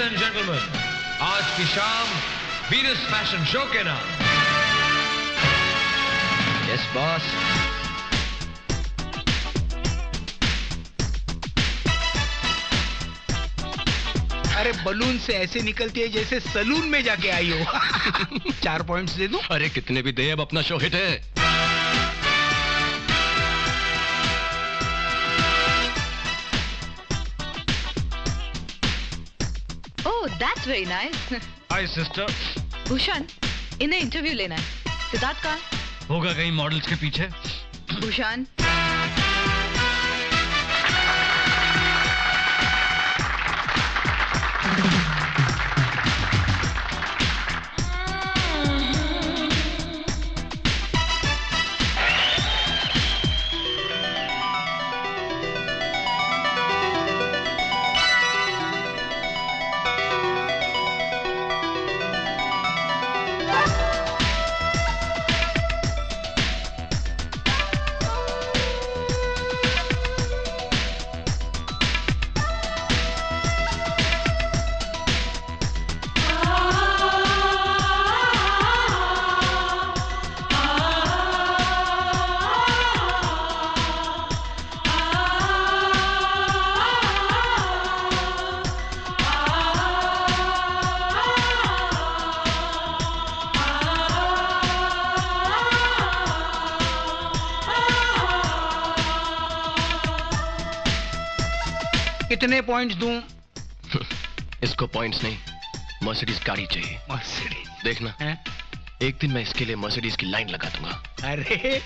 And gentleman, आज की शाम वीनस फैशन शो के नाम। Yes boss. अरे बलून से ऐसे निकलती है जैसे सलून में जाके आई हो। 4 पॉइंट्स दे दूं? अरे कितने भी दे, अब अपना शो हिट है। Oh, that's very nice. Hi sister. Bhushan, इन्हें इंटरव्यू लेना है। सिद्धार्थ कहाँ? होगा कहीं मॉडल्स के पीछे। भूषण, कितने पॉइंट्स दूं? इसको पॉइंट्स नहीं, मर्सिडीज गाड़ी चाहिए। मर्सिडीज? देखना है? एक दिन मैं इसके लिए मर्सिडीज की लाइन लगा दूंगा। अरे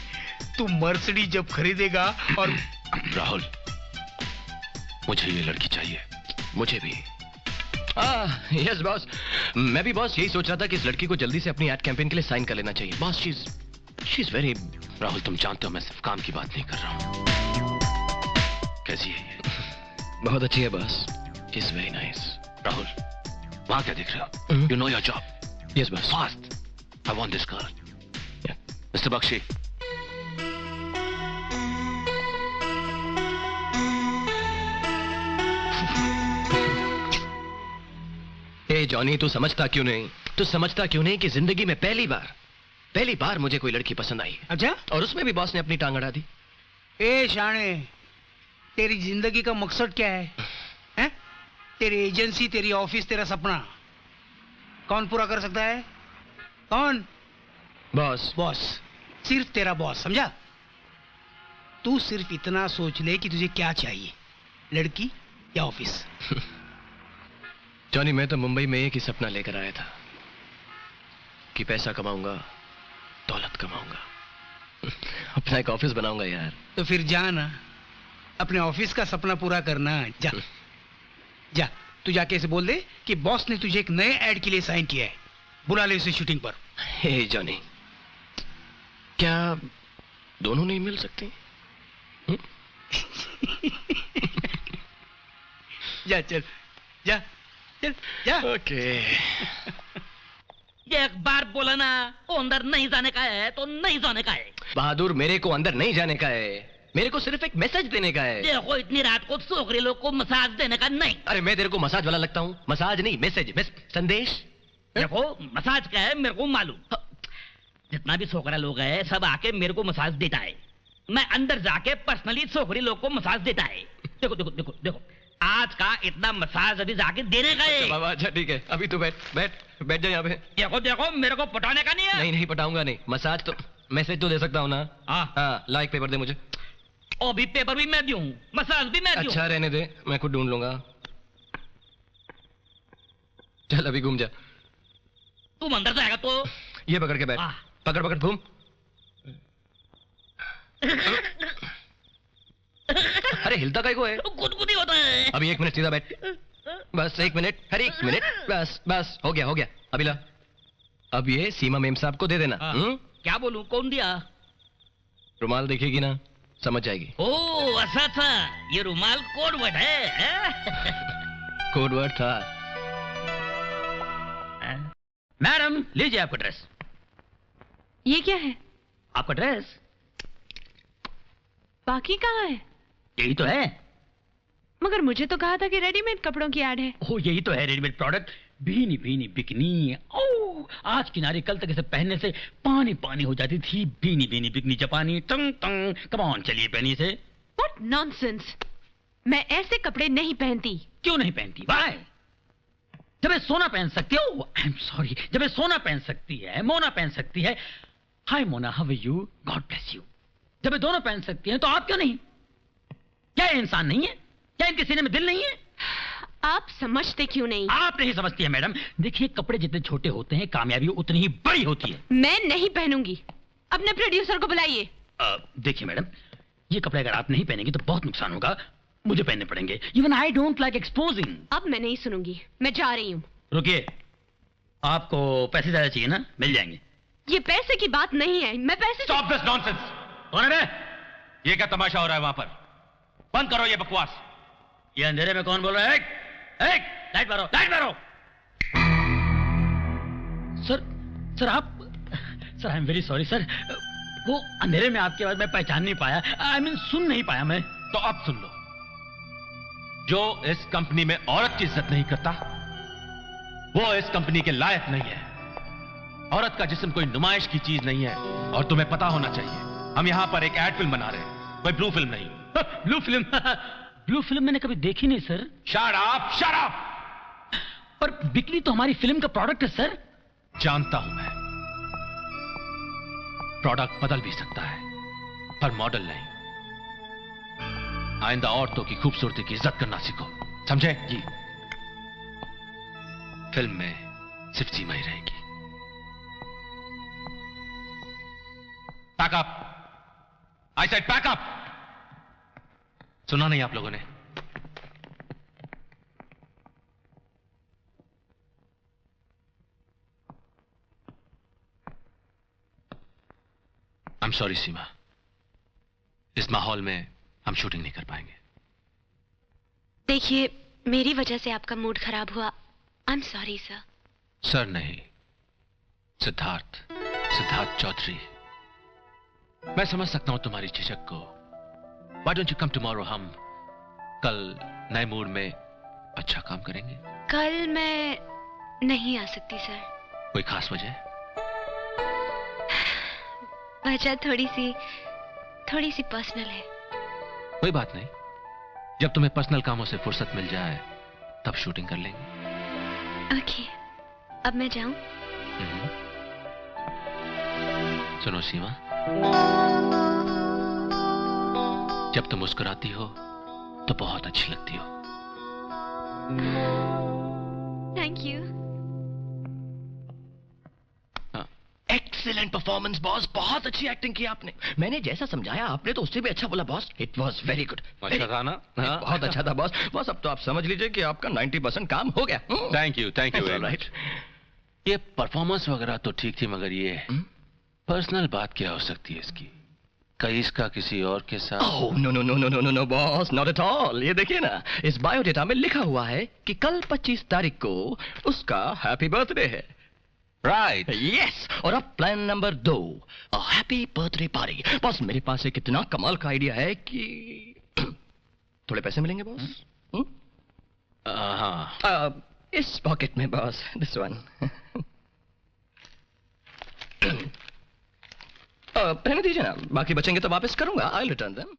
तू मर्सिडीज जब खरीदेगा और राहुल, मुझे ये लड़की चाहिए, मुझे भी। यस बॉस, मैं भी बॉस यही सोच रहा था कि इस लड़की को जल्दी से अपनी एड कैंपेन के लिए साइन कर लेना चाहिए। Boss she is very. Rahul तुम जानते हो मैं सिर्फ काम की बात नहीं कर रहा हूँ। कैसी है ये? बहुत अच्छी है boss. She is very nice. Rahul, वहां क्या देख रहे हो? You know your job. Yes boss. Fast, I want this girl. Mister Bakshi. ए जॉनी, तू समझता क्यों नहीं कि जिंदगी में पहली बार मुझे कोई लड़की पसंद आई। अच्छा? और उसमें भी बॉस ने अपनी टांग अड़ा दी। ए शाणे, तेरी जिंदगी का मकसद क्या है? हैं? तेरी एजेंसी, तेरी ऑफिस, तेरा सपना कौन पूरा कर सकता है? कौन? बॉस। बॉस, सिर्फ तेरा बॉस, समझा? तू सिर्फ इतना सोच ले कि तुझे क्या चाहिए, लड़की या ऑफिस। जॉनी, मैं तो मुंबई में एक ही सपना लेकर आया था कि पैसा कमाऊंगा, दौलत कमाऊंगा, अपना एक ऑफिस बनाऊंगा यार। तो फिर जा ना, अपने ऑफिस का सपना पूरा करना। जा जा, तू जाके ऐसे बोल दे कि बॉस ने तुझे एक नए ऐड के लिए साइन किया है, बुला ले उसे शूटिंग पर। हे जॉनी, क्या दोनों नहीं मिल सकते? जा चल, जा चल, जा। ओके। ये एक बार बोला ना, वो अंदर नहीं जाने का है तो नहीं जाने का है। बहादुर, मेरे को अंदर नहीं जाने का है, मेरे को सिर्फ एक मैसेज देने का है। देखो, इतनी रात को छोकरी लोग को मसाज देने का नहीं। अरे मैं तेरे को मसाज वाला लगता हूँ? मसाज नहीं, मैसेज, संदेश। देखो, मसाज क्या है मेरे को मालूम। जितना भी छोकरा लोग है सब आके मेरे को मसाज देता है। मैं अंदर जाके पर्सनली छोकरी लोग को मसाज देता है। देखो देखो देखो देखो, आज का इतना मसाज अभी जाके देने का है। बाबा अच्छा ठीक है, अभी तू बैठ जा यहाँ पे। देखो देखो, मेरे को पटाने का नहीं है। नहीं पटाऊंगा नहीं, मसाज तो, मैसेज तो दे सकता हूँ ना। हाँ, ला एक पेपर दे मुझे। अभी पेपर भी मैं दूं, मसाज भी मैं दूं। अच्छा रहने दे, मैं खुद ढूंढ लूंगा। चल अभी घूम जा। तुम अंदर जाएगा तो ये पकड़ के बैठ, पकड़ घूम। अरे हिलता काय को है? गुदगुदी होता है। अभी 1 मिनट सीधा बैठ, बस 1 मिनट, हर 1 मिनट, बस हो गया। अभी ला, अब ये सीमा मेम साहब को दे देना। क्या बोलूं, कौन दिया? रुमाल देखेगी ना, समझ जाएगी। ओह ऐसा था, ये रुमाल कोड वर्ड है। कोड वर्ड था। मैडम लीजिए आपका ड्रेस। ये क्या है? आपका ड्रेस। 「 बाकी कहाँ है? यही तो है। 」 「 「 यही तो है। मगर मुझे तो कहा था कि रेडीमेड कपड़ों की ऐड है। ओ यही तो है रेडीमेड प्रोडक्ट। भीनी भीनी बिकनी। ओ आज की नारी कल तक इसे पहनने से पानी पानी हो जाती थी। भीनी भीनी बिकनी जापानी टंग टंग। कम ऑन चलिए पहनिए से। व्हाट नॉनसेंस, मैं ऐसे कपड़े नहीं पहनती। क्यों नहीं पहनती? वाई? जब ये सोना पहन सकती हो, आई एम सॉरी, जब ये सोना पहन सकती है, मोना पहन सकती है, hi Mona how are you, God bless you, जब ये दोनों पहन सकती हैं तो आप क्यों नहीं? क्या ये इंसान नहीं है? क्या इनके सीने में दिल नहीं है? आप समझते क्यों नहीं? आप नहीं समझती है मैडम। देखिए कपड़े जितने छोटे होते हैं कामयाबी उतनी ही बड़ी होती है। मैं नहीं पहनूंगी। अपने प्रोड्यूसर को बुलाइए। देखिए मैडम, ये कपड़े अगर आप नहीं पहनेंगे तो बहुत नुकसान होगा। मुझे पहनने पड़ेंगे। Even I don't like exposing. अब मैं नहीं सुनूंगी, मैं जा रही हूँ। रुकिए, आपको पैसे ज्यादा चाहिए ना? मिल जाएंगे। ये पैसे की बात नहीं है, मैं पैसे स्टॉप दिस नॉनसेंस। कौन है? ये क्या तमाशा हो रहा है वहां पर? बंद करो ये बकवास। ये अंधेरे में कौन बोल रहा है? एक लाइट मारो, लाइट मारो। सर आप, sir I am very sorry sir. वो अंधेरे में आपकी आवाज मैं पहचान नहीं पाया। आई मीन सुन नहीं पाया मैं। तो अब सुन लो, जो इस कंपनी में औरत की इज्जत नहीं करता वो इस कंपनी के लायक नहीं है। औरत का जिस्म कोई नुमाइश की चीज नहीं है और तुम्हें पता होना चाहिए। हम यहां पर एक एड फिल्म बना रहे हैं, कोई ब्लू फिल्म नहीं। Blue film? ब्लू फिल्म मैंने कभी देखी नहीं sir. Shut up, shut up. पर बिकनी तो हमारी फिल्म का प्रोडक्ट है सर। जानता हूं मैं, प्रोडक्ट बदल भी सकता है पर मॉडल नहीं। आइंदा औरतों की खूबसूरती की इज्जत करना सीखो, समझे? जी। फिल्म में सिर्फ सीमा ही रहेगी। Pack up, I said pack up. सुना नहीं आप लोगों ने? आई एम सॉरी सीमा, इस माहौल में हम शूटिंग नहीं कर पाएंगे। देखिए, मेरी वजह से आपका मूड खराब हुआ। I am sorry sir. Sir नहीं, सिद्धार्थ, सिद्धार्थ चौधरी। मैं समझ सकता हूं तुम्हारी झिझक को। Why don't you come tomorrow? हम कल नए मूड में अच्छा काम करेंगे। कल मैं नहीं आ सकती सर। कोई खास वजह? वजह थोड़ी सी पर्सनल है। कोई बात नहीं, जब तुम्हें पर्सनल कामों से फुर्सत मिल जाए तब शूटिंग कर लेंगे। ओके, अब मैं जाऊं? सुनो सीमा, जब तुम मुस्कुराती हो तो बहुत अच्छी लगती हो। Thank you. Excellent performance boss, बहुत अच्छी एक्टिंग की आपने। मैंने जैसा समझाया आपने तो उससे भी अच्छा बोला boss. It was very good. अच्छा था ना? बहुत अच्छा था बॉस। बॉस अब तो आप समझ लीजिए कि आपका 90% काम हो गया। Thank you right. ये परफॉर्मेंस वगैरह तो ठीक थी, मगर ये पर्सनल बात क्या हो सकती है इसकी? कहीं इसका किसी और के साथ? Oh no no no no no no no boss, not at all. ये देखिए ना, इस बायोडेटा में लिखा हुआ है कि कल 25 तारीख को उसका हैप्पी बर्थडे है। Right, yes. और अब plan number 2, happy birthday party. Boss मेरे पास एक इतना कमाल का आइडिया है कि थोड़े पैसे मिलेंगे बॉस। हाँ, इस पॉकेट में बॉस, दिस वन। रहने दीजिए ना, बाकी बचेंगे तो वापस करूंगा। आई रिटर्न देम।